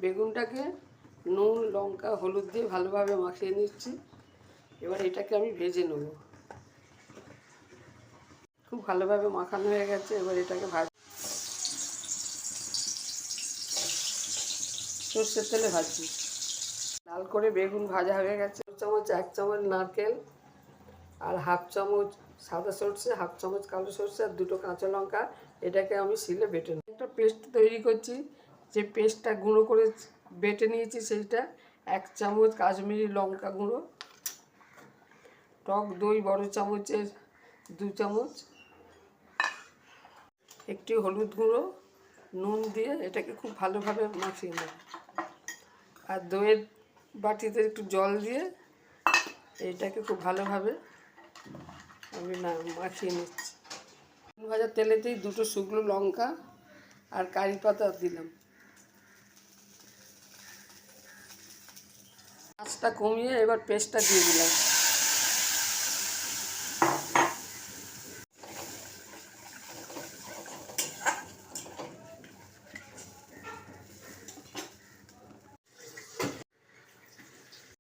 বেগুনটাকে নুন লঙ্কা হলুদ দিয়ে ভালোভাবে মাখিয়ে নিচ্ছি। এবার এটাকে আমি ভেজে নেব। খুব ভালোভাবে মাখানো হয়ে গেছে। এবার এটাকে সর্ষের তেলে ভাজছি। লাল করে বেগুন ভাজা হয়ে গেছে। 1 চামচ নারকেল আর 1/2 চামচ সাদা সর্ষে, 1/2 চামচ কালো সর্ষে আর 2টো কাঁচা লঙ্কা, এটাকে আমি শিলে বেটে নেব। একটা পেস্ট তৈরি করছি। যে পেস্টটা গুঁড়ো করে বেটে নিয়েছি সেইটা 1 চামচ কাশ্মীরি লঙ্কা গুঁড়ো, টক দই বড় চামচের 2 চামচ, একটি হলুদ গুঁড়ো, নুন দিয়ে এটাকে খুব ভালোভাবে মাখিয়ে নেব। আর দইয়ের বাটিতে একটু জল দিয়ে এইটাকে খুব ভালোভাবে আমি মাখিয়ে নিচ্ছি। ভাজা তেলেতেই 2টো শুকনো লঙ্কা আর কারি পাতা দিলাম। আঁচটা কমিয়ে এবার পেস্টটা দিয়ে দিলাম।